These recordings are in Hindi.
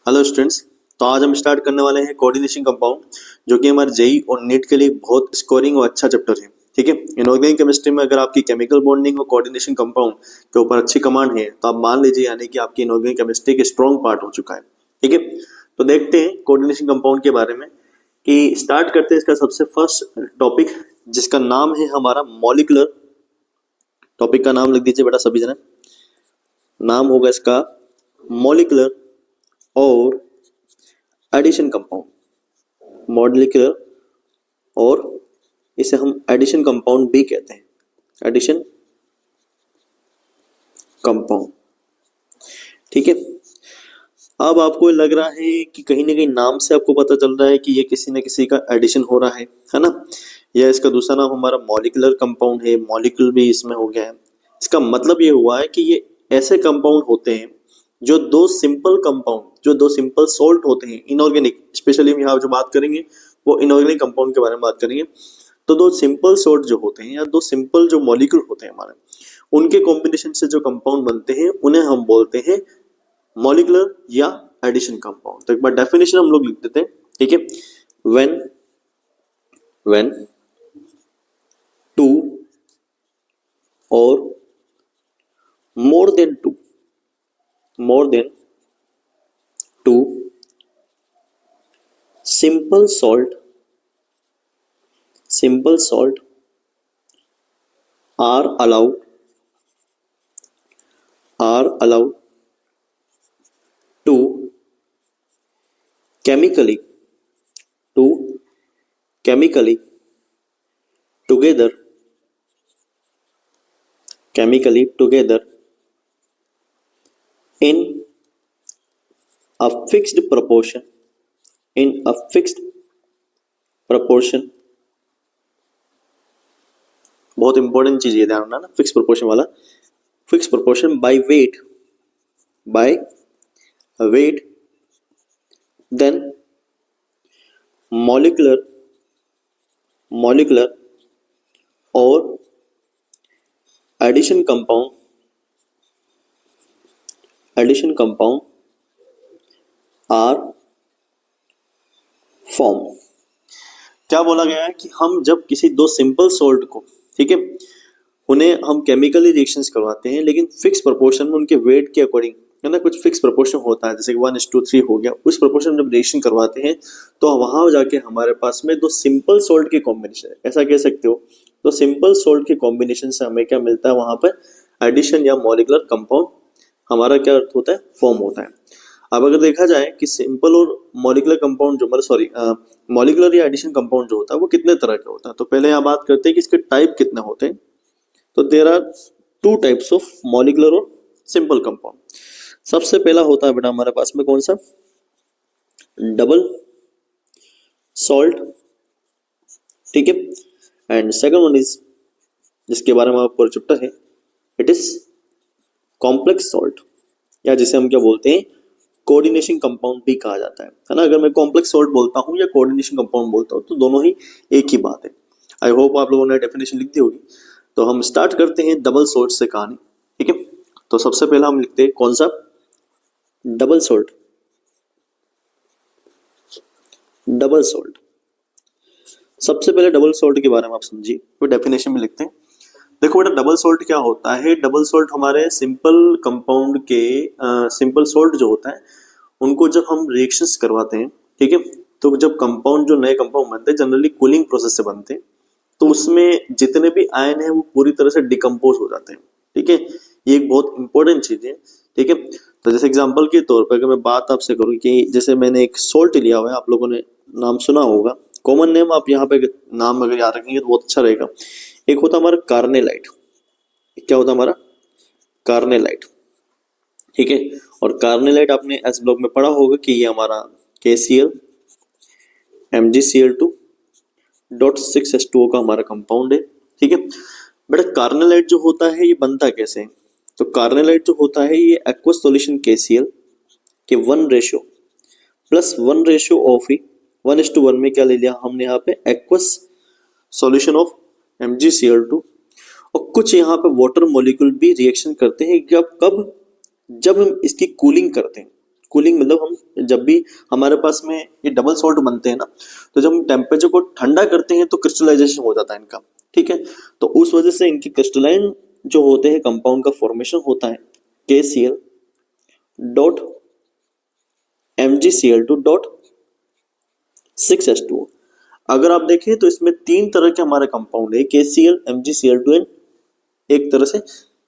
Hello students. तो आज हम स्टार्ट करने वाले हैं कोऑर्डिनेशन कंपाउंड, जो कि हमारे जेई और नीट के लिए बहुत स्कोरिंग और अच्छा चैप्टर है। ठीक है, इनऑर्गेनिक केमिस्ट्री में अगर आपकी केमिकल बॉन्डिंग और कोऑर्डिनेशन कंपाउंड के ऊपर अच्छी कमांड है तो आप मान लीजिए यानी कि आपकी इनऑर्गेनिक केमिस्ट्री के स्ट्रॉन्ग पार्ट हो चुका है। ठीक है, तो देखते हैं कोऑर्डिनेशन कंपाउंड के बारे में कि स्टार्ट करते हैं इसका सबसे फर्स्ट टॉपिक, जिसका नाम है हमारा मॉलिक्यूलर। टॉपिक का नाम लिख दीजिए बेटा सभी जना। नाम होगा इसका मॉलिक्यूलर और एडिशन कंपाउंड। मॉलिक्यूलर और इसे हम एडिशन कंपाउंड भी कहते हैं, एडिशन कंपाउंड। ठीक है, अब आपको लग रहा है कि कहीं ना कहीं नाम से आपको पता चल रहा है कि ये किसी न किसी का एडिशन हो रहा है ना। या इसका दूसरा नाम हमारा मॉलिक्यूलर कंपाउंड है, मॉलिक्यूल भी इसमें हो गया है। इसका मतलब ये हुआ है कि ये ऐसे कंपाउंड होते हैं जो दो सिंपल कंपाउंड, जो दो सिंपल सॉल्ट होते हैं इनऑर्गेनिक, स्पेशली हम यहाँ जो बात करेंगे वो इनऑर्गेनिक कंपाउंड के बारे में बात करेंगे। तो दो सिंपल सॉल्ट जो होते हैं या दो सिंपल जो मॉलिक्यूल होते हैं हमारे, उनके कॉम्बिनेशन से जो कंपाउंड बनते हैं उन्हें हम बोलते हैं मॉलिक्यूलर या एडिशन कंपाउंड। तो एक बार डेफिनेशन हम लोग लिख देते हैं। ठीक है, व्हेन टू और more than two simple salt are allowed to chemically together in a fixed proportion बहुत इंपॉर्टेंट चीज ये ध्यान रखना ना, fix proportion by weight then molecular और एडिशन कंपाउंड आर फॉर्म। क्या बोला गया है कि हम जब किसी दो सिंपल सॉल्ट को, ठीक है, उन्हें हम केमिकली रिएक्शंस करवाते हैं लेकिन फिक्स प्रोपोर्शन में उनके वेट के अकॉर्डिंग, है ना, कुछ फिक्स प्रोपोर्शन होता है, जैसे कि 1:3 हो गया, उस प्रोपोर्शन में जब रिएक्शन करवाते हैं तो वहां जाके हमारे पास में दो सिंपल सॉल्ट के कॉम्बिनेशन, ऐसा कह सकते हो, तो सिंपल सॉल्ट के कॉम्बिनेशन से हमें क्या मिलता है, वहां पर एडिशन या मॉलिक्यूलर कंपाउंड हमारा क्या अर्थ होता है, फॉर्म होता है। अब अगर देखा जाए कि सिंपल और मॉलिक्यूलर कंपाउंड जो मॉलिक्यूलर या एडिशन कंपाउंड जो होता है वो कितने तरह का होता है, तो पहले यहाँ बात करते हैं कि इसके टाइप कितने होते हैं। तो there are two types of molecular और सिंपल कंपाउंड। सबसे पहला होता है बेटा हमारे पास में कौन सा, डबल सॉल्ट। ठीक है, एंड सेकंड वन इज, जिसके बारे में आपको चैप्टर है, इट इज कॉम्प्लेक्स सॉल्ट, या जिसे हम क्या बोलते हैं, कोऑर्डिनेशन कंपाउंड भी कहा जाता है ना। अगर मैं कॉम्प्लेक्स सॉल्ट बोलता हूँ या कोऑर्डिनेशन कंपाउंड बोलता हूँ तो दोनों ही एक ही बात है। आई होप आप लोगों ने डेफिनेशन लिख दी होगी। तो हम स्टार्ट करते हैं डबल सॉल्ट से कहानी। ठीक है, तो सबसे पहला हम लिखते हैं कौन सा, डबल सॉल्ट। सबसे पहले डबल सॉल्ट के बारे में आप समझिए, वो डेफिनेशन में लिखते हैं। देखो बेटा, डबल सॉल्ट क्या होता है, डबल सॉल्ट हमारे सिंपल कंपाउंड के सिंपल सॉल्ट जो होता है उनको जब हम रिएक्शंस करवाते हैं, ठीक है, तो जब कंपाउंड, जो नए कंपाउंड बनते हैं जनरली कूलिंग प्रोसेस से बनते हैं, तो उसमें जितने भी आयन है वो पूरी तरह से डिकम्पोज हो जाते हैं। ठीक है, ये एक बहुत इंपॉर्टेंट चीज है। ठीक है, तो जैसे एग्जांपल के तौर पर अगर मैं बात आपसे करूं कि जैसे मैंने एक सॉल्ट लिया हुआ है, आप लोगों ने नाम सुना होगा, कॉमन नेम आप यहाँ पे नाम अगर याद रखेंगे तो बहुत अच्छा रहेगा। एक होता हमारा कार्नेलाइट। क्या होता हमारा, कार्नेलाइट। ठीक है, और कार्नेलाइट आपने एस ब्लॉक में पढ़ा होगा कि ये हमारा KCl MgCl2.6H2O का हमारा कंपाउंड है। ठीक है बेटा, कार्नेलाइट जो होता है ये बनता कैसे है, तो कार्नेलाइट जो होता है ये एक्वस सॉल्यूशन KCl के 1 रेशियो प्लस 1 रेशियो ऑफ ही 1:1 में क्या ले लिया हमने यहाँ पे, एक्वस सॉल्यूशन ऑफ MgCl2, और कुछ यहाँ पे वाटर मॉलिक्यूल भी रिएक्शन करते हैं। जब हम इसकी कूलिंग करते हैं, कूलिंग मतलब हम जब भी हमारे पास में ये डबल सॉल्ट बनते हैं ना, तो जब हम टेम्परेचर को ठंडा करते हैं तो क्रिस्टलाइजेशन हो जाता है इनका, ठीक है। तो उस वजह से इनकी क्रिस्टलाइन जो होते हैं कंपाउंड का फॉर्मेशन होता है KCl dot MgCl2 dot 6H2O। अगर आप देखें तो इसमें तीन तरह के हमारे कंपाउंड है, KCl MgCl2 एंड एक तरह से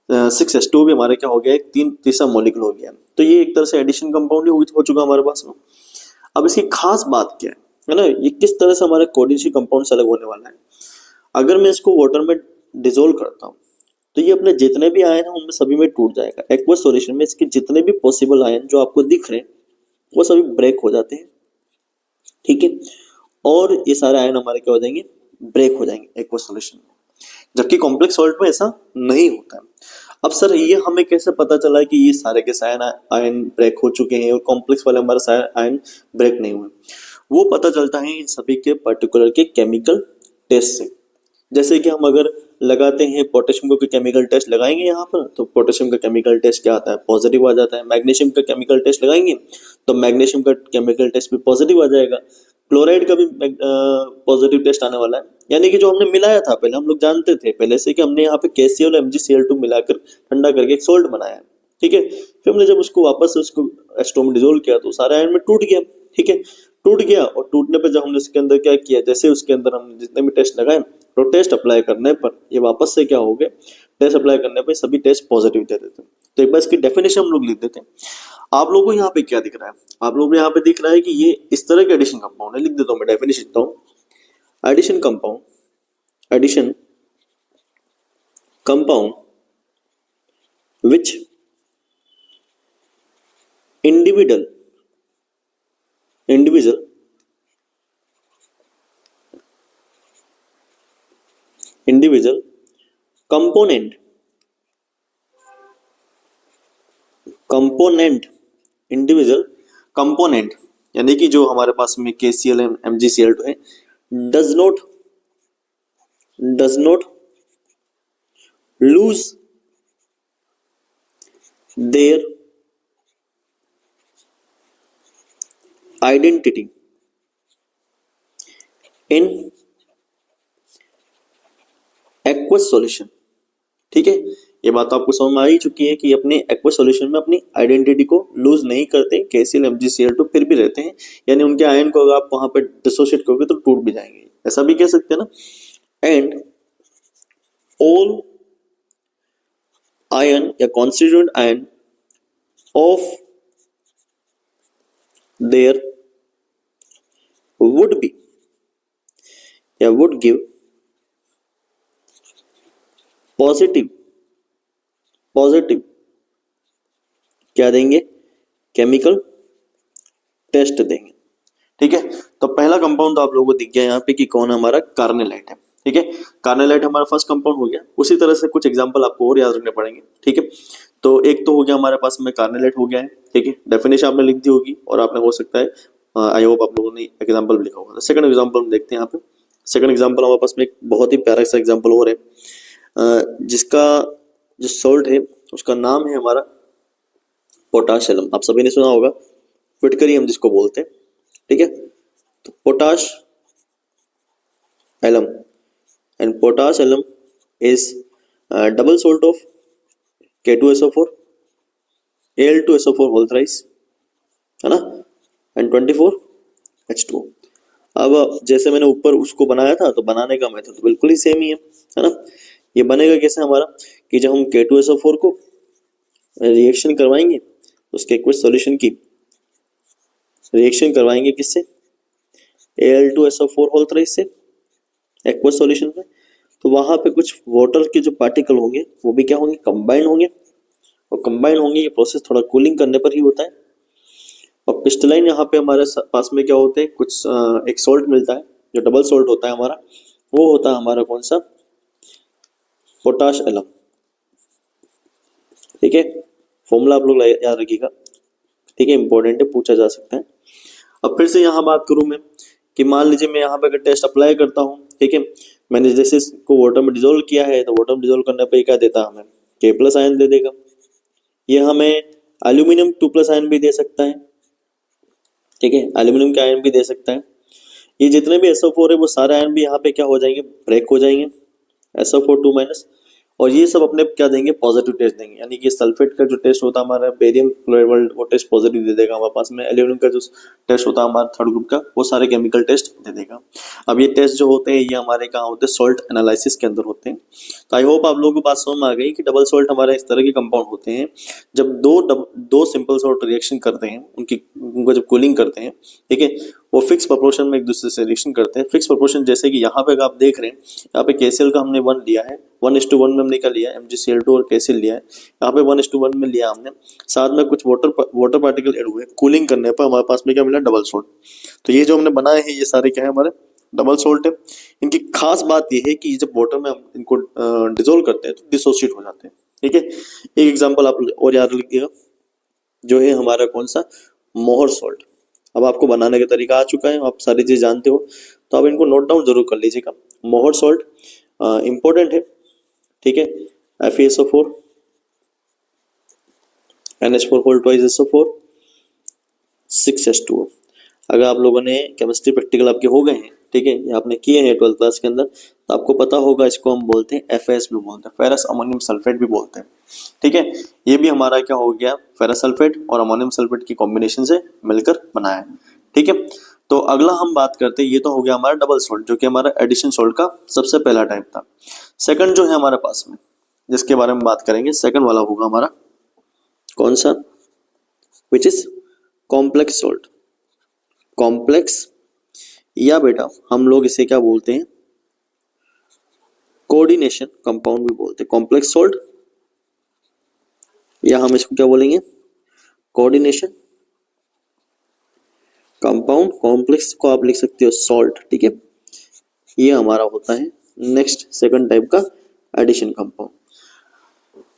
6H2O भी हमारे क्या हो गया, एक तीसरा मॉलिक्यूल हो गया। तो ये एक तरह से एडिशन कंपाउंड हो चुका हमारे पास में। अब इसकी खास बात क्या है ना, ये किस तरह से हमारे कोऑर्डिनेशन कंपाउंड से अलग होने वाला है। अगर मैं इसको वाटर में डिजोल्व करता हूँ तो ये अपने जितने भी आयन हैं उनमें सभी में टूट जाएगा। एक्वस सॉल्यूशन में इसके जितने भी पॉसिबल आयन जो आपको दिख रहे हैं वो सभी ब्रेक हो जाते हैं, ठीक है। और ये सारे आयन हमारे क्या हो जाएंगे, ब्रेक हो जाएंगे एक्वस सॉल्यूशन में, जबकि कॉम्प्लेक्स सॉल्ट में ऐसा नहीं होता है। अब सर ये हमें कैसे पता चला कि ये सारे के सारे आयन ब्रेक हो चुके हैं और कॉम्प्लेक्स वाले हमारे सारे आयन ब्रेक नहीं हुए। वो पता चलता है इन सभी के पर्टिकुलर के केमिकल टेस्ट से। जैसे कि हम अगर लगाते हैं पोटेशियम को केमिकल टेस्ट लगाएंगे यहाँ पर, तो पोटेशियम का केमिकल टेस्ट क्या आता है, पॉजिटिव आ जाता है। मैग्नीशियम का केमिकल टेस्ट लगाएंगे तो मैग्नीशियम का केमिकल टेस्ट भी पॉजिटिव आ जाएगा। क्लोराइड का भी पॉजिटिव टेस्ट आने वाला है। यानी कि जो हमने मिलाया था पहले, हम लोग जानते थे पहले से कि हमने यहाँ पे KCl और MgCl2 मिलाकर ठंडा करके एक सोल्ट बनाया है, ठीक है। फिर हमने जब उसको वापस से उसको एस्टोम में डिजोल्व किया तो सारा आयन में टूट गया, ठीक है। टूट गया और टूटने पर जब हमने उसके अंदर क्या किया, जैसे उसके अंदर हम जितने भी टेस्ट लगाए तो टेस्ट अप्लाई करने पर ये वापस से क्या हो गए, टेस्ट अप्लाई करने पर सभी टेस्ट पॉजिटिव दे देते हैं। तो एक बार इसकी डेफिनेशन हम लोग लिख देते हैं। आप लोगों को यहाँ पे क्या दिख रहा है, आप लोगों को यहाँ पे दिख रहा है कि ये इस तरह के एडिशन कंपाउंड है। लिख देता हूँ मैं डेफिनेशन लिखता हूँ, addition compound, addition compound which individual component individual component यानी कि जो हमारे पास में KCl MgCl2 है does not lose their identity in aqueous solution, ठीक है। ये बात आपको समझ में आ ही चुकी है कि अपने एक्वस सॉल्यूशन में अपनी आइडेंटिटी को लूज नहीं करते, KCl MgCl2 फिर भी रहते हैं। यानी उनके आयन को अगर आप वहां पे डिसोशिएट करोगे तो टूट भी जाएंगे, ऐसा भी कह सकते हैं ना। एंड ऑल आयन या constituent ion of their would be या would give पॉजिटिव क्या देंगे, केमिकल टेस्ट देंगे, ठीक है। तो पहला कंपाउंड तो आप लोगों को दिख गया यहाँ पे कि कौन हमारा, कार्नेलाइट है, ठीक है। कार्नेलाइट हमारा फर्स्ट कंपाउंड हो गया। उसी तरह से कुछ एग्जांपल आपको और याद रखने पड़ेंगे, ठीक है। तो एक तो हो गया हमारे पास में कार्नेलाइट हो गया है, ठीक है। डेफिनेशन आपने लिख दी होगी और आपने हो सकता है आई होप आप लोगों ने एग्जाम्पल भी लिखा होगा। सेकंड एग्जाम्पल हम देखते हैं यहाँ पे। सेकंड एग्जाम्पल हमारे पास में एक बहुत ही प्यारा सा एग्जाम्पल और है, जिसका जो सॉल्ट है उसका नाम है हमारा पोटाश एलम। आप सभी ने सुना होगा, फिटकरी हम जिसको बोलते हैं, ठीक है। तो potash alum and potash alum is double salt of K2SO4 Al2SO4 whole thrice, है ना, एंड 24H2O। अब जैसे मैंने ऊपर उसको बनाया था तो बनाने का मेथड तो बिल्कुल ही सेम ही है ना। ये बनेगा कैसे हमारा कि जब हम K2SO4 को रिएक्शन करवाएंगे, उसके एक्वस सॉल्यूशन की रिएक्शन करवाएंगे किससे, Al2SO4 होल थ्राइस से एक्वस सॉल्यूशन में, तो वहां पे कुछ वाटर के जो पार्टिकल होंगे वो भी क्या होंगे, कंबाइन होंगे। और कंबाइन होंगे, ये प्रोसेस थोड़ा कूलिंग करने पर ही होता है। और क्रिस्टलाइन यहाँ पे हमारे पास में क्या होते हैं, कुछ एक सॉल्ट मिलता है जो डबल सॉल्ट होता है हमारा, वो होता है हमारा कौन सा, पोटाश एलम, ठीक है। फॉर्मूला आप लोग याद रखिएगा, ठीक है, इंपॉर्टेंट है, पूछा जा सकता है। अब फिर से यहाँ बात करूं मैं कि मान लीजिए मैं यहाँ पे अगर टेस्ट अप्लाई करता हूँ, ठीक है, मैंने जैसे इसको वाटर में डिजोल्व किया है तो वाटर में डिजोल्व करने पर क्या देता है हमें, K+ आयन दे देगा। ये हमें एल्यूमिनियम 2+ आयन भी दे सकता है, ठीक है, एल्यूमिनियम के आयन भी दे सकता है। ये जितने भी SO4 है वो सारे आयन भी यहाँ पे क्या हो जाएंगे, ब्रेक हो जाएंगे, SO4 2 माइनस, और ये सब अपने क्या देंगे, पॉजिटिव टेस्ट देंगे। यानी कि सल्फेट का जो टेस्ट होता है हमारा बेरियम क्लोराइड, वो टेस्ट पॉजिटिव दे देगा हमारे पास में। एल्यूमिनियम का जो टेस्ट होता है हमारा थर्ड ग्रुप का, वो सारे केमिकल टेस्ट दे देगा। अब ये टेस्ट जो होते हैं ये हमारे कहाँ होते हैं, सॉल्ट एनालिसिस के अंदर होते हैं। तो आई होप आप लोगों को बात समझ में आ गई कि डबल सॉल्ट हमारे इस तरह के कंपाउंड होते हैं, जब दो सिंपल सॉल्ट रिएक्शन करते हैं, उनको जब कूलिंग करते हैं, ठीक है, वो फिक्स प्रोपोर्शन में एक दूसरे से रिएक्शन करते हैं। फिक्स प्रोपोर्शन जैसे कि यहाँ पे आप देख रहे हैं, यहाँ पे KCl का हमने 1 लिया है, 1:1 में हमने क्या लिया है, MgCl2 और KCl लिया है। यहाँ पे 1:1 में लिया हमने, साथ में कुछ वाटर पार्टिकल ऐड हुए, कूलिंग करने पर हमारे पास में क्या मिला, डबल सॉल्ट। तो ये जो हमने बनाए हैं ये सारे क्या है, हमारे डबल सॉल्ट है। इनकी खास बात ये है कि जब वाटर में हम इनको डिसोल्व करते हैं तो डिसोशिएट हो जाते हैं। ठीक है, एक एग्जांपल आप और याद रखिएगा, जो है हमारा कौन सा, मोहर सॉल्ट। अब आपको बनाने का तरीका आ चुका है, आप सारी चीज जानते हो, तो आप इनको नोट डाउन जरूर कर लीजिएगा। मोहर सॉल्ट इंपॉर्टेंट है, ठीक है, FeSO4 NH4 2 SO4 6H2O। अगर आप लोगों ने केमिस्ट्री प्रैक्टिकल आपके हो गए हैं, ठीक है, ये आपने किए हैं 12th क्लास के अंदर, तो आपको पता होगा इसको हम बोलते हैं FAS भी बोलते हैं, फेरस अमोनियम सल्फेट भी बोलते हैं। ठीक है, ये भी हमारा क्या हो गया, फेरस सल्फेट और अमोनियम सल्फेट की कॉम्बिनेशन से मिलकर बनाया है। ठीक है, तो अगला हम बात करते हैं, ये तो हो गया हमारा डबल सॉल्ट, जो कि हमारा एडिशन सॉल्ट का सबसे पहला टाइप था। सेकंड जो है हमारे पास में, जिसके बारे में बात करेंगे, सेकंड वाला होगा हमारा कौन सा, which is complex salt. Complex, या बेटा हम लोग इसे क्या बोलते हैं, कोऑर्डिनेशन कंपाउंड भी बोलते हैं, कॉम्प्लेक्स सॉल्ट, या हम इसको क्या बोलेंगे, कोऑर्डिनेशन कंपाउंड। कॉम्प्लेक्स को आप लिख सकते हो सॉल्ट। ठीक है, ये हमारा होता है नेक्स्ट सेकंड टाइप का एडिशन कंपाउंड।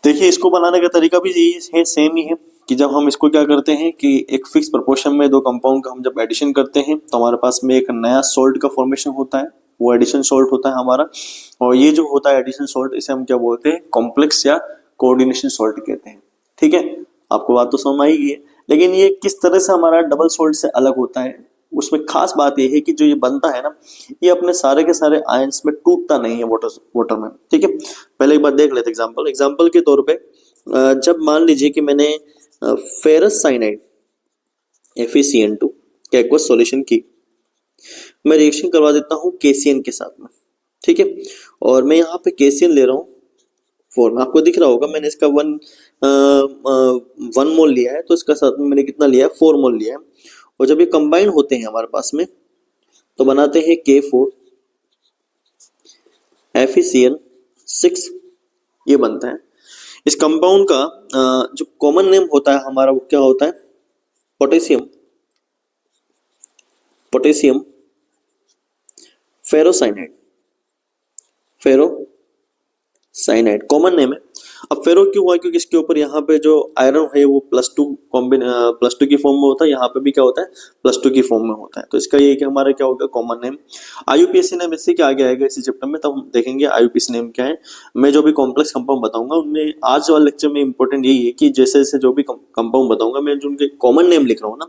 देखिए इसको बनाने का तरीका भी यही है, सेम ही है, कि जब हम इसको क्या करते हैं कि एक फिक्स प्रोपोर्शन में दो कंपाउंड का हम जब एडिशन करते हैं तो हमारे पास में एक नया सॉल्ट का फॉर्मेशन होता है, वो एडिशन सॉल्ट होता है हमारा। और ये जो होता है एडिशन सॉल्ट, इसे हम क्या बोलते हैं, कॉम्प्लेक्स या कोऑर्डिनेशन सॉल्ट कहते हैं। ठीक है, आपको बात तो समझ आई है, लेकिन ये किस तरह से हमारा डबल सॉल्ट से अलग होता है, उसमें खास बात यह है कि जो ये बनता है ना, ये अपने सारे के सारे आयंस में टूटता नहीं है वाटर में। ठीक है, पहले एक बार देख लेते एग्जांपल के तौर पे, जब मान लीजिए कि मैंने फेरस साइनाइड FeCN2 के एक्वस सॉल्यूशन की, मैं रिएक्शन करवा देता हूं KCN के साथ में। ठीक है, और मैं यहाँ पे KCN ले रहा हूँ 4 में, आपको दिख रहा होगा मैंने इसका 1 मोल लिया है, तो इसका साथ में मैंने कितना लिया है, 4 मोल लिया है। और जब ये कंबाइन होते हैं हमारे पास में तो बनाते हैं K4 FeCN6, ये बनता है। इस कंपाउंड का जो कॉमन नेम होता है हमारा, वो क्या होता है, पोटेशियम फेरोसाइनाइड कॉमन नेम है। अब फेरो क्यों हुआ, क्योंकि इसके ऊपर यहाँ पे जो आयरन है वो +2 की फॉर्म में होता है, यहाँ पे भी क्या होता है, +2 की फॉर्म में होता है। तो इसका ये कि हमारा क्या होगा, कॉमन नेम। IUPAC नेम इससे क्या आगे आएगा इसी चैप्टर में, तब हम देखेंगे IUPAC नेम क्या है। मैं जो भी कॉम्प्लेक्स कंपाउंड बताऊंगा उनमें आज वाले लेक्चर में इंपॉर्टेंट यही है कि जैसे जैसे जो भी कंपाउंड बताऊंगा, मैं जो उनके कॉमन नेम लिख रहा हूँ ना,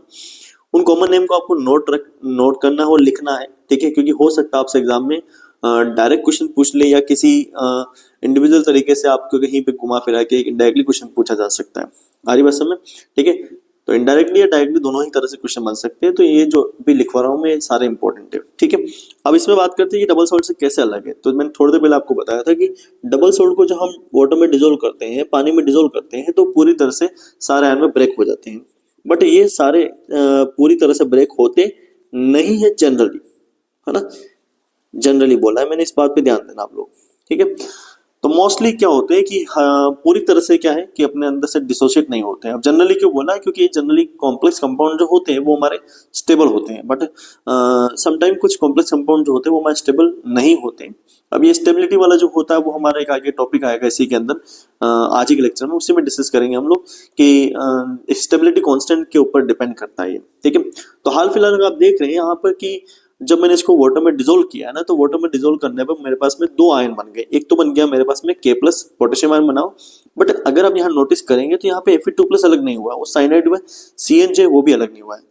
उन कॉमन नेम को आपको नोट करना है और लिखना है। ठीक है, क्योंकि हो सकता है आपसे एग्जाम में डायरेक्ट क्वेश्चन पूछ ले, या किसी इंडिविजुअल तरीके से आपको कहीं पे घुमा फिरा के डायरेक्टली क्वेश्चन पूछा जा सकता है। आ रही बात समझ में? ठीक है, तो इनडायरेक्टली या डायरेक्टली दोनों ही तरह से क्वेश्चन बन सकते हैं। तो ये जो भी लिखवा रहा हूँ मैं, सारे इंपॉर्टेंट है। ठीक है, अब इसमें बात करते हैं कि डबल सॉल्ट से कैसे अलग है। तो मैंने थोड़ी देर पहले आपको बताया था कि डबल सॉल्ट को जब हम वाटर में डिजोल्व करते हैं, पानी में डिजोल्व करते हैं, तो पूरी तरह से सारे आयन में ब्रेक हो जाते हैं। बट ये सारे पूरी तरह से ब्रेक होते नहीं है जनरली, है ना, जनरली बोला है मैंने, इस बात पे ध्यान देना आप लोग। ठीक है, तो मोस्टली क्या होते हैं कि पूरी तरह से क्या है कि अपने अंदर से डिसोशिएट नहीं होते हैं। अब जनरली क्यों बोला है, क्योंकि जनरली कॉम्प्लेक्स कंपाउंड जो होते हैं वो हमारे स्टेबल होते हैं, बट समटाइम कुछ कॉम्प्लेक्स कंपाउंड जो होते हैं वो हमारे स्टेबल नहीं होते। अब ये स्टेबिलिटी वाला जो होता है वो हमारा एक आगे टॉपिक आएगा इसी के अंदर, आज के लेक्चर में उसी में डिस्कस करेंगे हम लोग कि स्टेबिलिटी कांस्टेंट के ऊपर डिपेंड करता है ये। ठीक है, तो हाल फिलहाल आप देख रहे हैं यहाँ पर कि जब मैंने इसको वाटर में डिसोल्व किया ना, तो वाटर में डिसोल्व करने पर मेरे पास में 2 आयन बन गए। एक तो बन गया मेरे पास में K+ पोटेशियम आयन बनाओ, बट अगर आप यहाँ नोटिस करेंगे तो यहाँ पे Fe2+ अलग नहीं हुआ, वो साइनाइड में CN जो वो भी अलग नहीं हुआ है।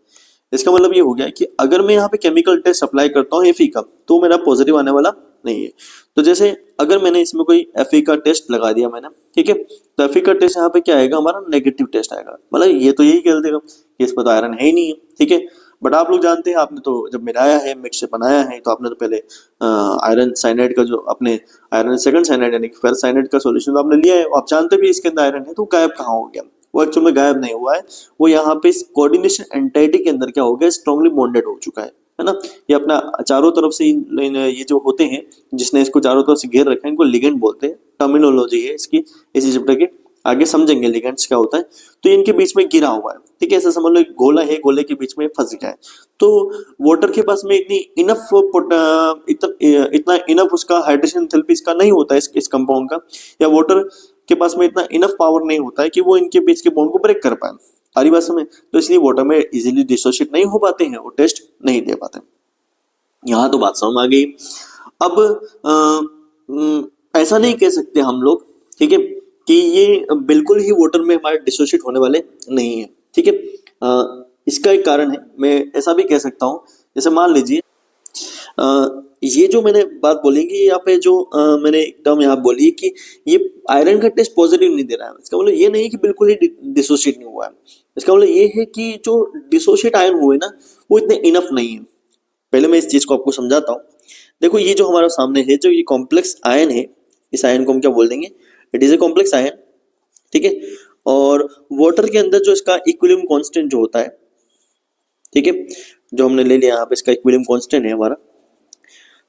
इसका मतलब ये हो गया कि अगर मैं यहाँ पे केमिकल टेस्ट अप्लाई करता हूँ Fe का, तो मेरा पॉजिटिव आने वाला नहीं है। तो जैसे अगर मैंने इसमें कोई Fe का टेस्ट लगा दिया मैंने, ठीक है, तो Fe का टेस्ट यहाँ पे क्या आएगा, हमारा नेगेटिव टेस्ट आएगा। मतलब ये तो यही कह देगा कि इसमें तो आयरन है ही नहीं है, ठीक है। बट आप लोग जानते हैं, आपने तो जब मिलाया है, मिक्सचर बनाया है, तो आपने तो पहले आयरन साइनाइड का जो अपने आयरन सेकंड साइनाइड यानी कि फेरस साइनाइड का सॉल्यूशन तो आपने लिया है, आप जानते भी इसके अंदर आयरन है, तो गायब कहाँ हो गया? वो एक्चुअल में गायब नहीं हुआ है, वो यहाँ पे इस कोऑर्डिनेशन एंटाइटी के अंदर क्या हो गया, स्ट्रांगली बॉन्डेड हो चुका है ना। ये अपना चारों तरफ से ये जो होते हैं, जिसने इसको चारों तरफ से घेर रखा है, इनको लिगेंड बोलते हैं। टर्मिनोलॉजी है इसकी, इसी चैप्टर के आगे समझेंगे लिगेंड्स क्या होता है। तो ये इनके बीच में गिरा हुआ है, ठीक है, ऐसा समझ लो एक गोला है, गोले के बीच में फंस गया है। तो वाटर के पास में इतनी इनफ इतना इनफ उसका हाइड्रेशन एंथैल्पी इसका नहीं होता है, इस कंपाउंड का, या वाटर के पास में इतना इनफ पावर नहीं होता है कि वो इनके बीच के बॉन्ड को ब्रेक कर पाए। सारी बात समझ, तो इसलिए वाटर में इजीली डिसोशिएट नहीं हो पाते हैं, वो टेस्ट नहीं दे पाते। यहाँ तो बात समझ आ गई। अब ऐसा नहीं कह सकते हम लोग, ठीक है, कि ये बिल्कुल ही वाटर में हमारे डिसोशिएट होने वाले नहीं है, ठीक है। इसका एक कारण है, मैं ऐसा भी कह सकता हूँ, जैसे मान लीजिए ये जो मैंने बात बोली कि यहाँ पे जो मैंने एकदम यहाँ बोली कि ये आयरन का टेस्ट पॉजिटिव नहीं दे रहा है, इसका मतलब ये नहीं कि बिल्कुल ही डिसोशिएट नहीं हुआ है। इसका मतलब ये है कि जो डिसोशिएट आयन हुए ना, वो इतने इनफ नहीं है। पहले मैं इस चीज को आपको समझाता हूँ। देखो ये जो हमारा सामने है, जो ये कॉम्प्लेक्स आयन है, इस आयन को हम क्या बोल देंगे, it is a complex ion, ठीक है। और वाटर के अंदर जो इसका इक्विलिब्रियम कांस्टेंट जो होता है, ठीक है, जो हमने ले लिया यहाँ पे, इसका इक्विलिब्रियम कांस्टेंट है हमारा,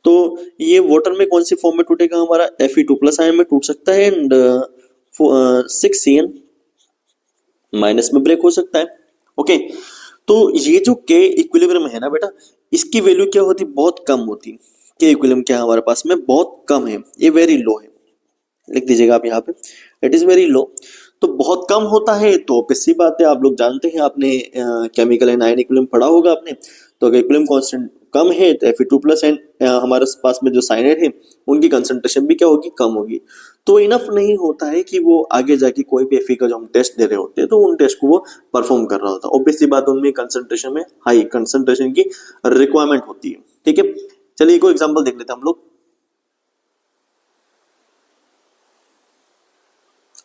तो ये वाटर में कौन सी फॉर्म में टूटेगा, हमारा Fe2+ आयन में टूट सकता है, एंड 6Cn माइनस में ब्रेक हो सकता है। ओके, तो ये जो के इक्विलिब्रियम है ना बेटा, इसकी वैल्यू क्या होती, बहुत कम होती। के इक्विलिब्रियम क्या है हमारे पास में, बहुत कम है, ये वेरी लो है, लिख दीजिएगा आप यहाँ पे, इट इज वेरी लो। तो बहुत कम होता है, तो ऑब्वियस सी बात है, आप लोग जानते हैं, आपने केमिकल एंड आयन इक्विलिब्रियम पढ़ा होगा आपने। तो अगर इक्विलिब्रियम कांस्टेंट कम है तो Fe2+ एंड हमारे पास में जो साइनाइड है, उनकी कंसंट्रेशन भी क्या होगी, कम होगी। तो इनफ नहीं होता है कि वो आगे जाके कोई भी Fe का जो हम टेस्ट दे रहे होते हैं, तो उन टेस्ट को वो परफॉर्म कर रहा होता है। ऑब्वियस सी बात, उनमें कंसंट्रेशन में हाई कंसंट्रेशन की रिक्वायरमेंट होती है, ठीक है। चलिए कोई एग्जाम्पल देख लेते हैं हम लोग,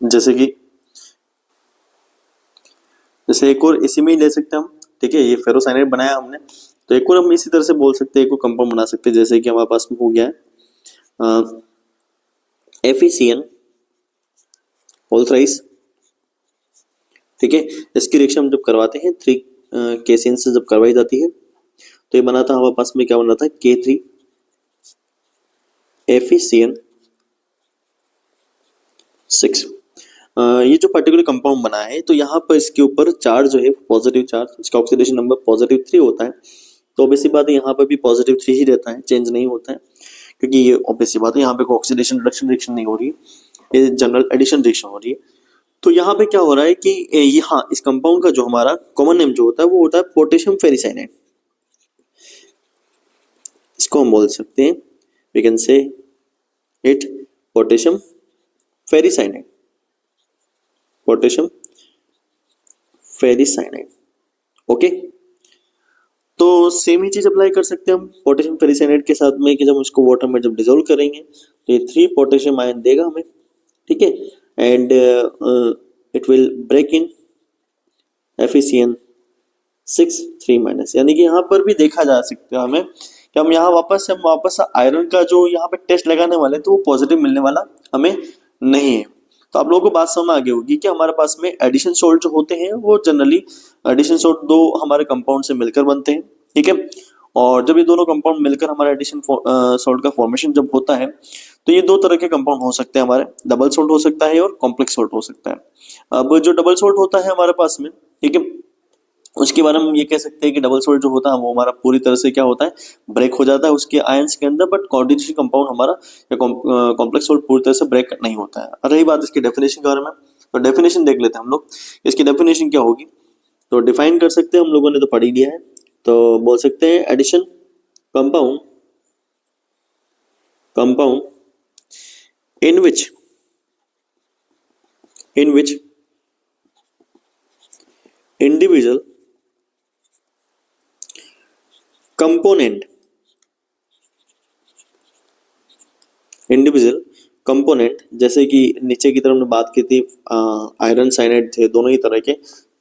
जैसे एक और इसी में ही ले सकते हैं हम, ठीक है। ये फेरोसाइनाइड बनाया हमने, तो एक और हम इसी तरह से बोल सकते हैं, एक और कंपाउंड बना सकते हैं, जैसे कि हमारे पास में हो गया है FeCN होल थ्राइस, ठीक है। इसकी रिएक्शन हम जब करवाते हैं 3 KCN से जब करवाई जाती है, तो ये बना था हमारे पास में, क्या बना था, K3 FeCN 6। ये जो पर्टिकुलर कंपाउंड बना है, तो यहाँ पर इसके ऊपर चार्ज जो है, पॉजिटिव चार्ज, इसका ऑक्सीडेशन नंबर +3 होता है। तो ऑब्वियसली बात है, यहाँ पर भी +3 ही रहता है, चेंज नहीं होता है, क्योंकि ये ऑब्वियसली बात है, यहाँ पे कोई ऑक्सीडेशन रिडक्शन रिएक्शन नहीं हो रही है, ये जनरल एडिशन रिएक्शन हो रही है। तो यहाँ पे क्या हो रहा है कि यहाँ इस कंपाउंड का जो हमारा कॉमन नेम जो होता है, वो होता है पोटेशियम फेरिसाइनाइड। इसको हम बोल सकते हैं, we can say it potassium ferricyanide, potassium ferricyanide. Okay, तो सेम ही चीज अप्लाई कर सकते हैं हम पोटेशियम फेरिसाइनाइड के साथ में, कि जब उसको वाटर में जब डिसोल्व करेंगे, तो ये 3 पोटेशियम आयन देगा हमें, ठीक है। And it will break in FeCN 6 3-, यानी कि यहाँ पर भी देखा जा सकता है हमें कि हम यहाँ वापस आयरन का जो यहाँ पे टेस्ट लगाने वाले, तो वो पॉजिटिव मिलने वाला हमें नहीं है। तो आप लोगों को बात समझ आगे होगी कि हमारे पास में एडिशन सोल्ट जो होते हैं, वो जनरली एडिशन सोल्ट 2 हमारे कंपाउंड से मिलकर बनते हैं, ठीक है। और जब ये दोनों कंपाउंड मिलकर हमारा एडिशन सोल्ट का फॉर्मेशन जब होता है, तो ये 2 तरह के कंपाउंड हो सकते हैं हमारे, डबल सोल्ट हो सकता है और कॉम्प्लेक्स सोल्ट हो सकता है। अब जो डबल सोल्ट होता है हमारे पास में, ठीक है, उसके बारे में हम ये कह सकते हैं कि डबल सोल्ट जो होता है, वो हमारा पूरी तरह से क्या होता है, ब्रेक हो जाता है उसके आयंस के अंदर, बट कोऑर्डिनेशन कंपाउंड हमारा या कॉम्प्लेक्स सोल्ट पूरी तरह से ब्रेक नहीं होता है। रही बात इसकी डेफिनेशन के बारे में, तो डेफिनेशन देख लेते हैं हम लोग, इसकी डेफिनेशन क्या होगी। तो डिफाइन कर सकते हैं, हम लोगों ने तो पढ़ ही लिया है, तो बोल सकते हैं addition compound in which individual component, individual component, जैसे कि नीचे की तरफ हमने बात की थी आयरन साइनाइड थे दोनों ही तरह के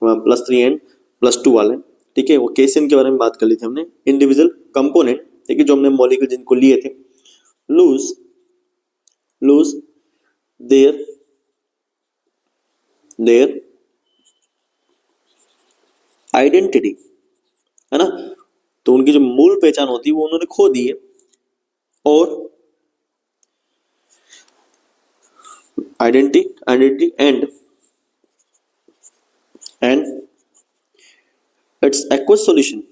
+3 एंड +2 वाले, ठीक है, वो केसिन के बारे में बात कर ली थी हमने। इंडिविजुअल कंपोनेंट, ठीक है, जो हमने मॉलिक्यूल जिनको लिए थे, लूज देयर आइडेंटिटी, है ना, तो उनकी जो मूल पहचान होती है वो उन्होंने खो दी है। और identity and it's aqueous solution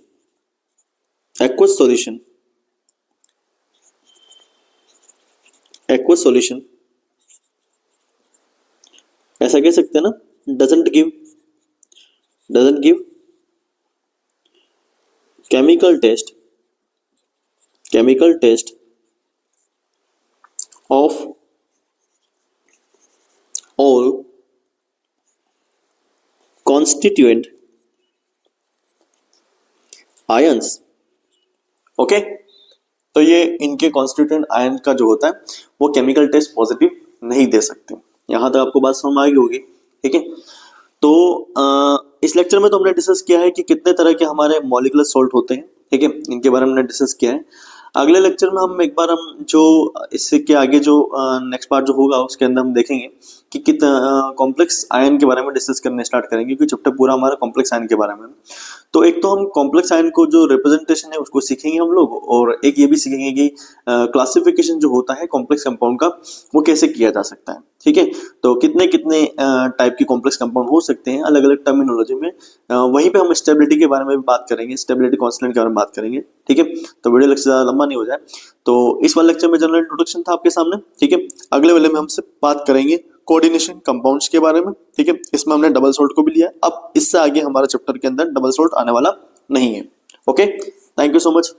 ऐसा कह सकते हैं ना, doesn't give chemical test of all constituent ions। Okay, तो ये इनके कॉन्स्टिट्यूएंट आयन का जो होता है वो केमिकल टेस्ट पॉजिटिव नहीं दे सकते। यहां तक आपको बात समझ आ गई होगी, ठीक है। तो इस लेक्चर में तो हमने डिस्कस किया है कि कितने तरह के हमारे मॉलिक्यूलर सॉल्ट होते हैं, ठीक है, इनके बारे में हमने डिस्कस किया है। अगले लेक्चर में हम एक बार हम जो इससे के आगे जो नेक्स्ट पार्ट जो होगा उसके अंदर हम देखेंगे कि कितना कॉम्प्लेक्स आयन के बारे में डिस्कस करने स्टार्ट करेंगे, क्योंकि चैप्टर पूरा हमारा कॉम्प्लेक्स आयन के बारे में। तो एक तो हम कॉम्प्लेक्स आयन को जो रिप्रेजेंटेशन है उसको सीखेंगे हम लोग, और एक ये भी सीखेंगे कि क्लासिफिकेशन जो होता है कॉम्प्लेक्स कंपाउंड का वो कैसे किया जा सकता है, ठीक है। तो कितने कितने टाइप के कॉम्प्लेक्स कंपाउंड हो सकते हैं अलग अलग टर्मिनोलॉजी में। वहीं पे हम स्टेबिलिटी के बारे में भी बात करेंगे, स्टेबिलिटी कांस्टेंट के बारे में बात करेंगे, ठीक है। तो वीडियो लेक्चर ज्यादा लंबा नहीं हो जाए, तो इस वाले लेक्चर में जनरल इंट्रोडक्शन था आपके सामने, ठीक है। अगले वाले में हमसे बात करेंगे कोऑर्डिनेशन कंपाउंड्स के बारे में, ठीक है। इसमें हमने डबल सॉल्ट को भी लिया, अब इससे आगे हमारा चैप्टर के अंदर डबल सॉल्ट आने वाला नहीं है। Okay, thank you so much.